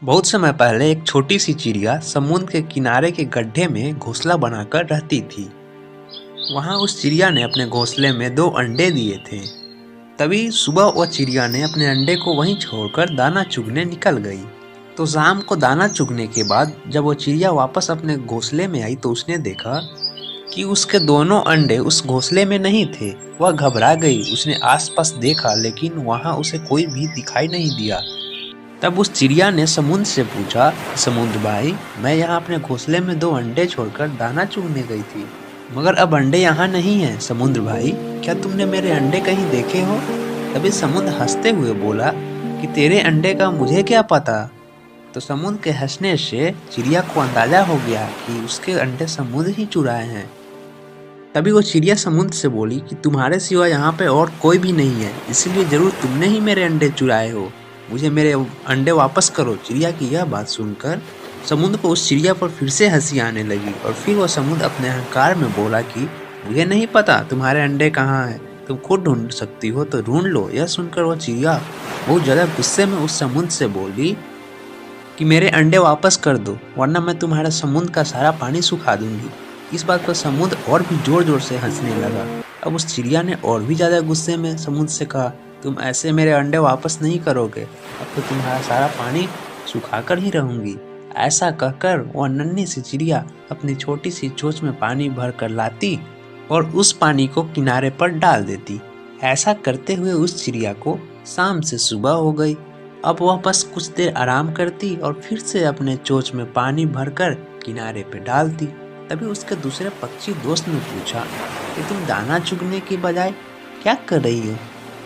बहुत समय पहले एक छोटी सी चिड़िया समुद्र के किनारे के गड्ढे में घोंसला बनाकर रहती थी। वहां उस चिड़िया ने अपने घोंसले में 2 अंडे दिए थे। तभी सुबह वह चिड़िया ने अपने अंडे को वहीं छोड़कर दाना चुगने निकल गई। तो शाम को दाना चुगने के बाद जब वो चिड़िया वापस अपने घोंसले में आई तो उसने देखा कि उसके दोनों अंडे उस घोंसले में नहीं थे। वह घबरा गई। उसने आसपास देखा लेकिन वहां उसे कोई भी दिखाई नहीं दिया। तब उस चिड़िया ने समुद्र से पूछा, समुद्र भाई, मैं यहाँ अपने घोंसले में 2 अंडे छोड़कर दाना चुगने गई थी, मगर अब अंडे यहाँ नहीं हैं। समुद्र भाई, क्या तुमने मेरे अंडे कहीं देखे हो? तभी समुद्र हंसते हुए बोला कि तेरे अंडे का मुझे क्या पता। तो समुद्र के हंसने से चिड़िया को अंदाजा हो गया कि उसके अंडे समुद्र ही चुराए हैं। तभी वो चिड़िया समुद्र से बोली कि तुम्हारे सिवा यहाँ पे और कोई भी नहीं है, इसलिए जरूर तुमने ही मेरे अंडे चुराए हो। मुझे मेरे अंडे वापस करो। चिड़िया की यह बात सुनकर समुद्र को उस चिड़िया पर फिर से हंसी आने लगी और फिर वह समुद्र अपने अहंकार में बोला कि मुझे नहीं पता तुम्हारे अंडे कहाँ हैं, तुम खुद ढूंढ सकती हो तो ढूंढ लो। यह सुनकर वह चिड़िया बहुत ज़्यादा गुस्से में उस समुद्र से बोली कि मेरे अंडे वापस कर दो, वरना मैं तुम्हारे समुद्र का सारा पानी सुखा दूंगी। इस बात पर समुद्र और भी जोर जोर से हंसने लगा। अब उस चिड़िया ने और भी ज़्यादा गुस्से में समुद्र से कहा, तुम ऐसे मेरे अंडे वापस नहीं करोगे, अब तो तुम्हारा सारा पानी सुखा कर ही रहूंगी। ऐसा कहकर वह नन्ही सी चिड़िया अपनी छोटी सी चोंच में पानी भर कर लाती और उस पानी को किनारे पर डाल देती। ऐसा करते हुए उस चिड़िया को शाम से सुबह हो गई। अब वह बस कुछ देर आराम करती और फिर से अपने चोंच में पानी भरकर किनारे पे डालती। तभी उसके दूसरे पक्षी दोस्त ने पूछा कि तुम दाना चुगने के बजाय क्या कर रही हो?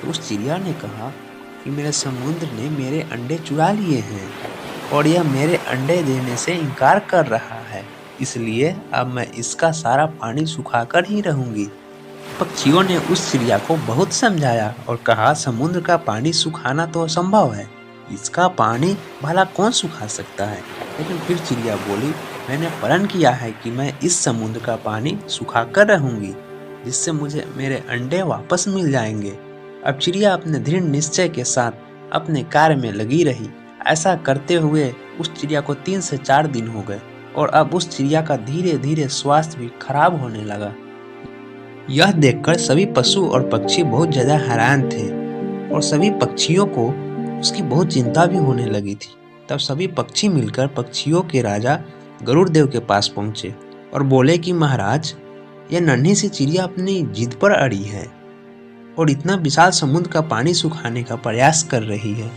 तो उस चिड़िया ने कहा कि मेरे समुद्र ने मेरे अंडे चुरा लिए हैं और यह मेरे अंडे देने से इनकार कर रहा है, इसलिए अब मैं इसका सारा पानी सुखाकर ही रहूंगी। पक्षियों ने उस चिड़िया को बहुत समझाया और कहा, समुद्र का पानी सुखाना तो असंभव है, इसका पानी भला कौन सुखा सकता है। लेकिन फिर चिड़िया बोली, मैंने प्रण किया है कि मैं इस समुद्र का पानी सुखा कर रहूंगी, जिससे मुझे मेरे अंडे वापस मिल जाएंगे। अब चिड़िया अपने दृढ़ निश्चय के साथ अपने कार्य में लगी रही। ऐसा करते हुए उस चिड़िया को 3 से 4 दिन हो गए और अब उस चिड़िया का धीरे धीरे स्वास्थ्य भी खराब होने लगा। यह देखकर सभी पशु और पक्षी बहुत ज्यादा हैरान थे और सभी पक्षियों को उसकी बहुत चिंता भी होने लगी थी। तब सभी पक्षी मिलकर पक्षियों के राजा गरुड़ देव के पास पहुंचे और बोले कि महाराज, यह नन्ही सी चिड़िया अपनी जिद पर अड़ी है और इतना विशाल समुद्र का पानी सुखाने का प्रयास कर रही है।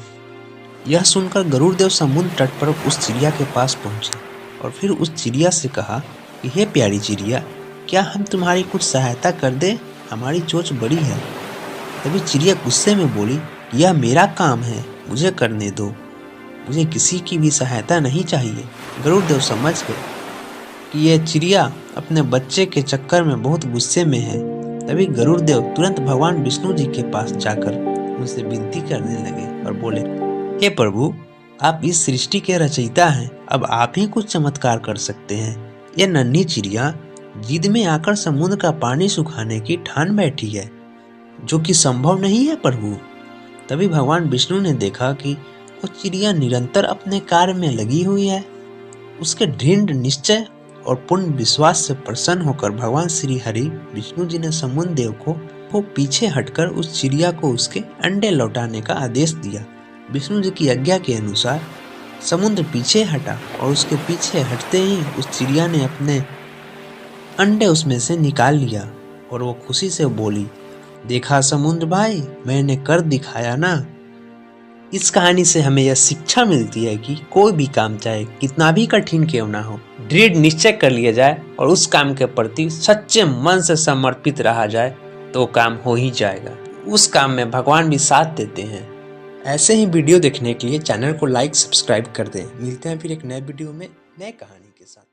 यह सुनकर गरुड़ देव समुद्र तट पर उस चिड़िया के पास पहुंचे और फिर उस चिड़िया से कहा कि हे प्यारी चिड़िया, क्या हम तुम्हारी कुछ सहायता कर दे? हमारी चोंच बड़ी है। तभी चिड़िया गुस्से में बोली, यह मेरा काम है, मुझे करने दो, मुझे किसी की भी सहायता नहीं चाहिए। गरुड़ देव समझ गए कि यह चिड़िया अपने बच्चे के चक्कर में बहुत गुस्से में है। तभी गरुड़ देव तुरंत भगवान विष्णु जी के पास जाकर उनसे विनती करने लगे और बोले, हे प्रभु, आप इस सृष्टि के रचयिता हैं, अब आप ही कुछ चमत्कार कर सकते हैं। यह नन्ही चिड़िया जिद में आकर समुद्र का पानी सुखाने की ठान बैठी है, जो कि संभव नहीं है प्रभु। तभी भगवान विष्णु ने देखा कि वो चिड़िया निरंतर अपने कार्य में लगी हुई है। उसके दृढ़ निश्चय और पूर्ण विश्वास से प्रसन्न होकर भगवान श्री हरि विष्णु जी ने समुद्र देव को पीछे हटकर उस चिड़िया को उसके अंडे लौटाने का आदेश दिया। विष्णु जी की आज्ञा के अनुसार समुद्र पीछे हटा और उसके पीछे हटते ही उस चिड़िया ने अपने अंडे उसमें से निकाल लिया और वो खुशी से बोली, देखा समुद्र भाई, मैंने कर दिखाया ना। इस कहानी से हमें यह शिक्षा मिलती है कि कोई भी काम चाहे कितना भी कठिन क्यों ना हो, दृढ़ निश्चय कर लिया जाए और उस काम के प्रति सच्चे मन से समर्पित रहा जाए तो काम हो ही जाएगा। उस काम में भगवान भी साथ देते हैं। ऐसे ही वीडियो देखने के लिए चैनल को लाइक सब्सक्राइब कर दें। मिलते हैं फिर एक नए वीडियो में नए कहानी के साथ।